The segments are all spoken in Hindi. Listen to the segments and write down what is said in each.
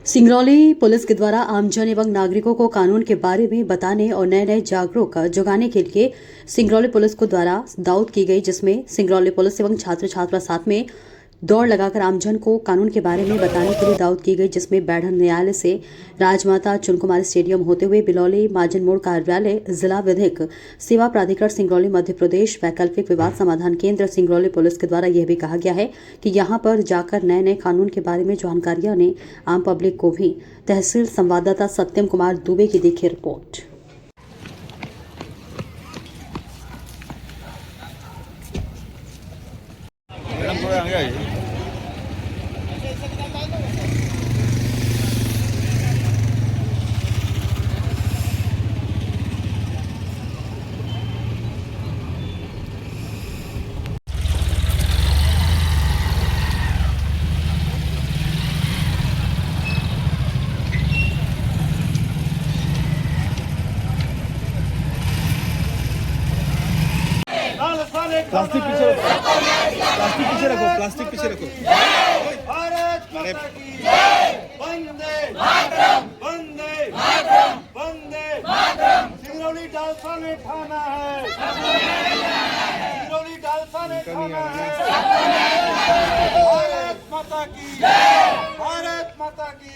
सिंगरौली पुलिस के द्वारा आमजन एवं नागरिकों को कानून के बारे में बताने और नए जागरूक जगाने के लिए सिंगरौली पुलिस को द्वारा दौड़ की गई, जिसमें सिंगरौली पुलिस एवं छात्र छात्रा साथ में दौड़ लगाकर आमजन को कानून के बारे में बताने के लिए दावत की गई, जिसमें बैढ़न न्यायालय से राजमाता चुनकुमारी स्टेडियम होते हुए बिलौली माजन मोड़ कार्यालय, जिला विधिक सेवा प्राधिकरण सिंगरौली मध्य प्रदेश, वैकल्पिक विवाद समाधान केंद्र सिंगरौली पुलिस के द्वारा यह भी कहा गया है कि यहां पर जाकर नए कानून के बारे में जानकारियां ने आम पब्लिक को भी। तहसील संवाददाता सत्यम कुमार दुबे की देखिए रिपोर्ट। प्लास्टिक पीछे रखो, प्लास्टिक पीछे रखो, प्लास्टिक पीछे रखो। भारत माता की वंदे मातरम, वंदे मातरम, वंदे मातरम। सिंगरौली डालसा ने ठाना है, सिंगरौली डालसा ने ठाना है। भारत माता की, भारत माता की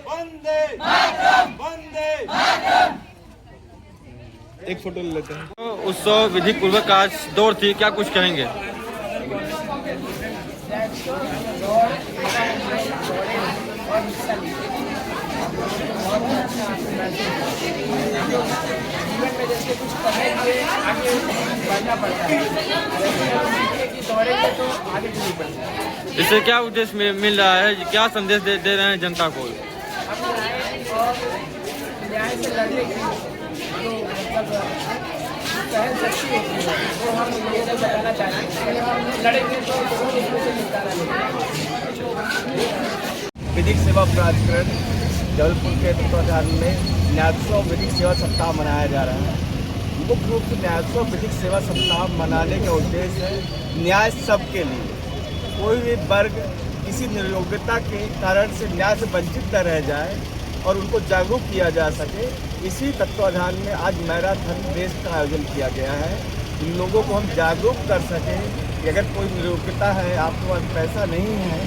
वंदे मातरम, वंदे मातरम। एक फोटो ले लेते हैं। उत्सव विधि पूर्वक आज दौड़ थी, क्या कुछ कहेंगे? जीवन में जैसे कुछ करेंगे आगे बढ़ना पड़ता है, कि दौड़ेंगे तो आगे नहीं बढ़ना। इससे क्या उद्देश्य मिल रहा है, क्या संदेश दे रहे हैं जनता को? हम न्याय से लड़ने की जो मतलब सहन शक्ति होती है वो हम लोगों को बताना चाहते हैं। अगर हम लड़ेंगे तो इसमें से निकाला नहीं। विधिक सेवा प्राधिकरण जबलपुर के तत्वाधान में न्यायोत्सव विधिक सेवा सप्ताह मनाया जा रहा है। मुख्य रूप से न्यायोत्सव विधिक सेवा सप्ताह मनाने का उद्देश्य है न्याय सबके लिए, कोई भी वर्ग किसी निर्योग्यता के कारण से न्याय से वंचित न रह जाए और उनको जागरूक किया जा सके। इसी तत्वाधान में आज मैराथन रेस का आयोजन किया गया है। इन लोगों को हम जागरूक कर सकें कि अगर कोई निर्योग्यता है, आपके पास पैसा नहीं है,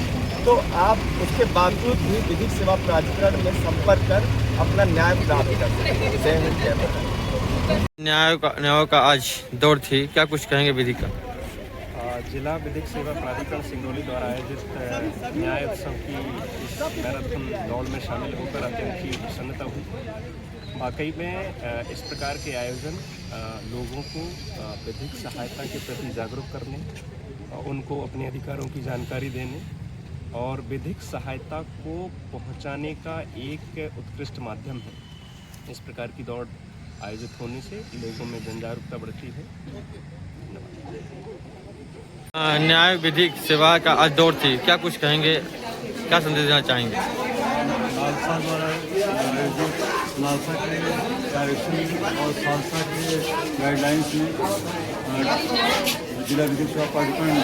तो आप उसके बावजूद भी विधिक सेवा प्राधिकरण में संपर्क कर अपना न्याय प्राप्त कर सकें। जय हिंद, जय भारत। न्याय का आज दौड़ थी, क्या कुछ कहेंगे विधि का? जिला विधिक सेवा प्राधिकरण सिंगरौली द्वारा आयोजित न्याय उत्सव की इस मैराथन दौड़ में शामिल होकर अत्यंत ही प्रसन्नता हुई। वाकई में इस प्रकार के आयोजन लोगों को विधिक सहायता के प्रति जागरूक करने, उनको अपने अधिकारों की जानकारी देने और विधिक सहायता को पहुंचाने का एक उत्कृष्ट माध्यम है। इस प्रकार की दौड़ आयोजित होने से लोगों में जन जागरूकता बढ़ती है। न्याय विधिक सेवा का आज दौड़ थी, क्या कुछ कहेंगे, क्या संदेश देना चाहेंगे? नालसा द्वारा आयोजित नालसा के डायरेक्शन और खालसा के गाइडलाइंस में जिला विधिक सेवा प्राधिकरण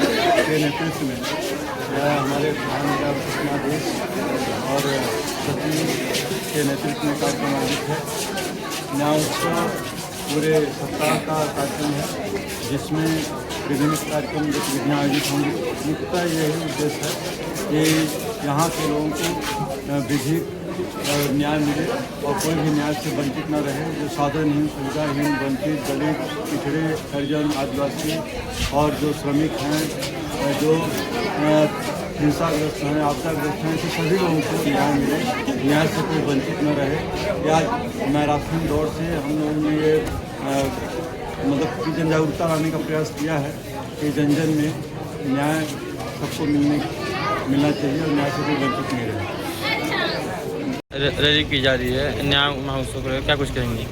के नेतृत्व में हमारे प्रधान न्यायाधीश और सचिव के नेतृत्व में कार्यक्रम आयोजित है। न्याय उत्सव पूरे सप्ताह का कार्यक्रम है, जिसमें विभिन्न कार्यक्रम गतिविधियाँ आयोजित होंगी। मुख्यतः यही उद्देश्य है कि यहाँ के लोगों को विधिक न्याय मिले और कोई भी न्याय से वंचित न रहे। जो साधनहीन, सुविधाहीन, वंचित, दलित, पिछड़े, हरिजन, आदिवासी और जो श्रमिक हैं, जो हिंसाग्रस्त हैं, आपदाग्रस्त हैं, ऐसे सभी लोगों को न्याय मिले, न्याय से कोई वंचित न रहे। या मैराथन दौड़ से हम लोगों ने ये मतलब जन जागरूकता लाने का प्रयास किया है कि जन जन में न्याय सबको मिलना चाहिए और न्याय से कोई वंचित नहीं रहे। रैली की जा रही है न्याय महोत्सव पर, क्या कुछ कहेंगे?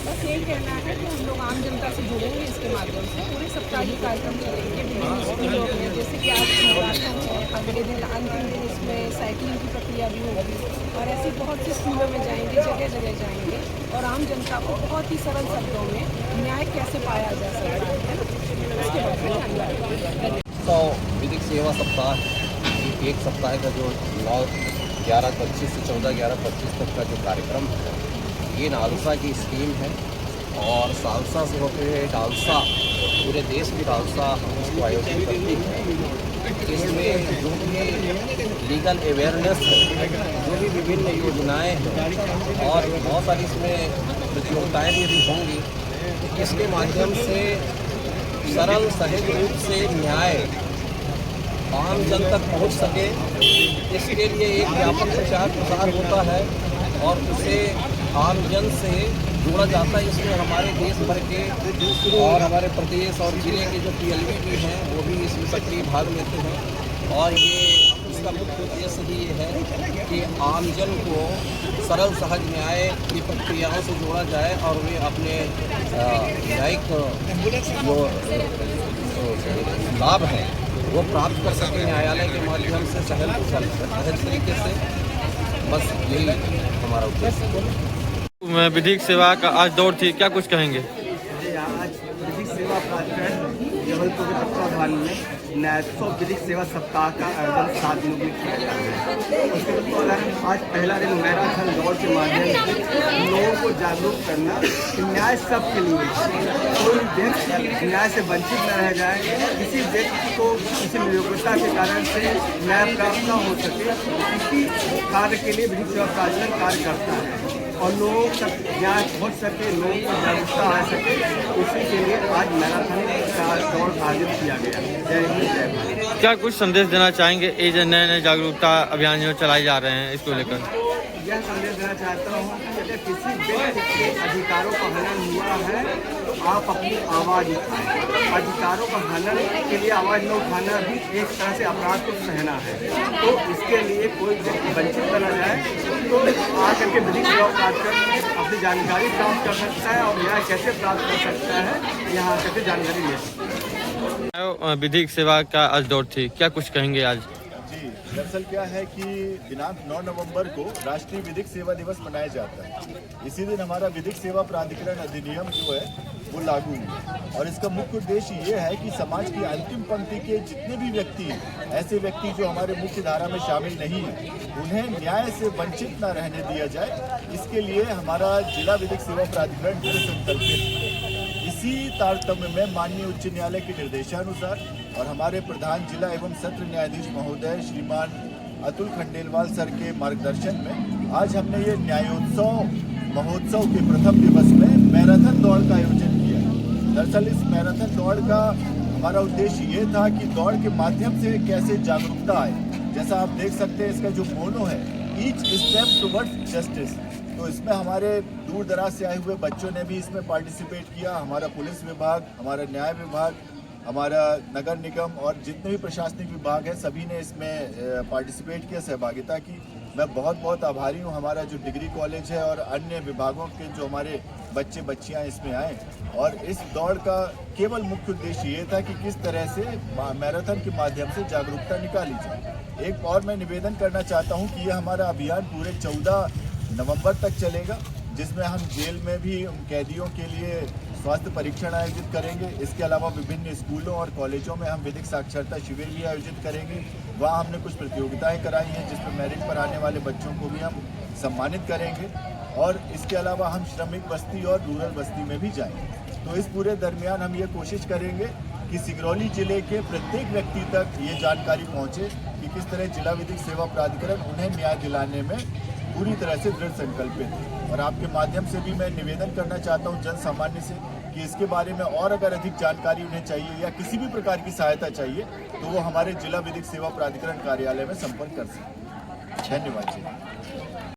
बस यही कहना है कि हम लोग आम जनता से जुड़ेंगे, इसके माध्यम से पूरे सप्ताह ये कार्यक्रम चलेंगे। विभिन्न स्कूलों में, जैसे कि आज मैराथन है, अगले दिन अंतिम दिन इसमें साइकिलिंग की प्रक्रिया भी होगी और ऐसी बहुत सी स्कूलों में जाएंगे, जगह जगह जाएंगे और आम जनता को बहुत ही सरल शब्दों में न्याय कैसे पाया जा सकता है ना, इसके बारे में जानकारी। तो विधिक सेवा सप्ताह एक सप्ताह का जो लॉ 11:25 से 14:25 तक का जो कार्यक्रम है ये नालसा की स्कीम है और सालसा से होकर डालसा, पूरे देश की डालसा हम इसको आयोजित करती है। इसमें जो भी लीगल अवेयरनेस है, जो भी विभिन्न योजनाएं हैं और बहुत सारी इसमें प्रतियोगिताएँ भी होंगी, इसके माध्यम से सरल सहज रूप से न्याय आम जन तक पहुंच सके, इसके लिए एक व्यापक प्रचार प्रसार होता है और उसे आम जन से जोड़ा जाता है। इसमें हमारे देश भर के और हमारे प्रदेश और जिले के जो PLV भी हैं वो भी इसमें सक्रिय भाग लेते हैं और ये इसका मुख्य उद्देश्य ही ये है कि आम जन को सरल सहज न्याय की प्रक्रियाओं से जोड़ा जाए और वे अपने न्यायिक जो लाभ हैं वो प्राप्त कर सकें न्यायालय के माध्यम से सहज तरीके से। बस यही हमारा उद्देश्य है। विधिक सेवा का आज दौर थी, क्या कुछ कहेंगे? आज विधिक सेवा प्राधिकरण जबलपुर के तत्वाधान में न्यायोत्सव विधिक सेवा सप्ताह का आयोजन 7 दिनों में किया जा रहा है। उसके तत्वाधान आज पहला दिन मैराथन दौड़ के माध्यम से लोगों को जागरूक करना कि न्याय सबके लिए, कोई व्यक्ति न्याय से वंचित न रह जाए, किसी व्यक्ति को किसी योग्यता के कारण से न्याय प्राप्त न हो सके, इसी कार्य के लिए विधिक सेवा प्राधिकरण कार्य करता है और लोगों तक न्याय पहुँच सके, लोगों को जागरूकता आ सके, उसी के लिए आज मैराथन का दौड़ आयोजित किया गया। जय हिंद, जय भारत। क्या कुछ संदेश देना चाहेंगे ये जो नए जागरूकता अभियान जो चलाए जा रहे हैं इसको लेकर? यह संदेश देना चाहता हूँ कि अगर किसी व्यक्ति के अधिकारों का हनन हुआ है तो आप अपनी आवाज़ उठाएं। अधिकारों का हनन के लिए आवाज़ न उठाना भी एक तरह से अपराध को सहना है, तो इसके लिए कोई व्यक्ति वंचित न जाए, तो आकर के विधिक सेवा प्राधिकरण अपनी जानकारी प्राप्त कर सकता है और न्याय कैसे प्राप्त कर सकता है यहाँ आकर के जानकारी ले सकता है। विधिक सेवा का आज दौर थी, क्या कुछ कहेंगे आज? जी, दरअसल क्या है कि दिनांक 9 नवंबर को राष्ट्रीय विधिक सेवा दिवस मनाया जाता है। इसी दिन हमारा विधिक सेवा प्राधिकरण अधिनियम जो है वो लागू हुआ और इसका मुख्य उद्देश्य ये है कि समाज की अंतिम पंक्ति के जितने भी व्यक्ति हैं, ऐसे व्यक्ति जो हमारे मुख्य धारा में शामिल नहीं हैं, उन्हें न्याय से वंचित न रहने दिया जाए। इसके लिए हमारा जिला विधिक सेवा प्राधिकरण दृढ़ संकल्पित। इसी तारतम्य में माननीय उच्च न्यायालय के निर्देशानुसार और हमारे प्रधान जिला एवं सत्र न्यायाधीश महोदय श्रीमान अतुल खंडेलवाल सर के मार्गदर्शन में आज हमने ये न्यायोत्सव महोत्सव के प्रथम दिवस में मैराथन दौड़ का आयोजन किया। दरअसल इस मैराथन दौड़ का हमारा उद्देश्य ये था कि दौड़ के माध्यम से कैसे जागरूकता आए। जैसा आप देख सकते हैं इसका जो मोनो है, ईच स्टेप टुवर्ड्स जस्टिस, तो इसमें हमारे दूर दराज से आए हुए बच्चों ने भी इसमें पार्टिसिपेट किया। हमारा पुलिस विभाग, हमारा न्याय विभाग, हमारा नगर निगम और जितने भी प्रशासनिक विभाग हैं सभी ने इसमें पार्टिसिपेट किया, सहभागिता की। मैं बहुत बहुत आभारी हूँ हमारा जो डिग्री कॉलेज है और अन्य विभागों के जो हमारे बच्चे बच्चियाँ इसमें आए। और इस दौड़ का केवल मुख्य उद्देश्य ये था कि किस तरह से मैराथन के माध्यम से जागरूकता निकाली जाए। एक और मैं निवेदन करना चाहता हूँ कि ये हमारा अभियान पूरे 14 नवंबर तक चलेगा, जिसमें हम जेल में भी कैदियों के लिए स्वास्थ्य परीक्षण आयोजित करेंगे। इसके अलावा विभिन्न स्कूलों और कॉलेजों में हम विधिक साक्षरता शिविर भी आयोजित करेंगे। वहाँ हमने कुछ प्रतियोगिताएं कराई हैं जिसमें मेरिट पर आने वाले बच्चों को भी हम सम्मानित करेंगे और इसके अलावा हम श्रमिक बस्ती और रूरल बस्ती में भी जाएंगे। तो इस पूरे दरमियान हम ये कोशिश करेंगे कि सिंगरौली जिले के प्रत्येक व्यक्ति तक ये जानकारी पहुँचे कि किस तरह जिला विधिक सेवा प्राधिकरण उन्हें न्याय दिलाने में पूरी तरह से दृढ़ संकल्पित है। और आपके माध्यम से भी मैं निवेदन करना चाहता हूं जन सामान्य से कि इसके बारे में और अगर अधिक जानकारी उन्हें चाहिए या किसी भी प्रकार की सहायता चाहिए तो वो हमारे जिला विधिक सेवा प्राधिकरण कार्यालय में संपर्क कर सकते हैं। धन्यवाद जी।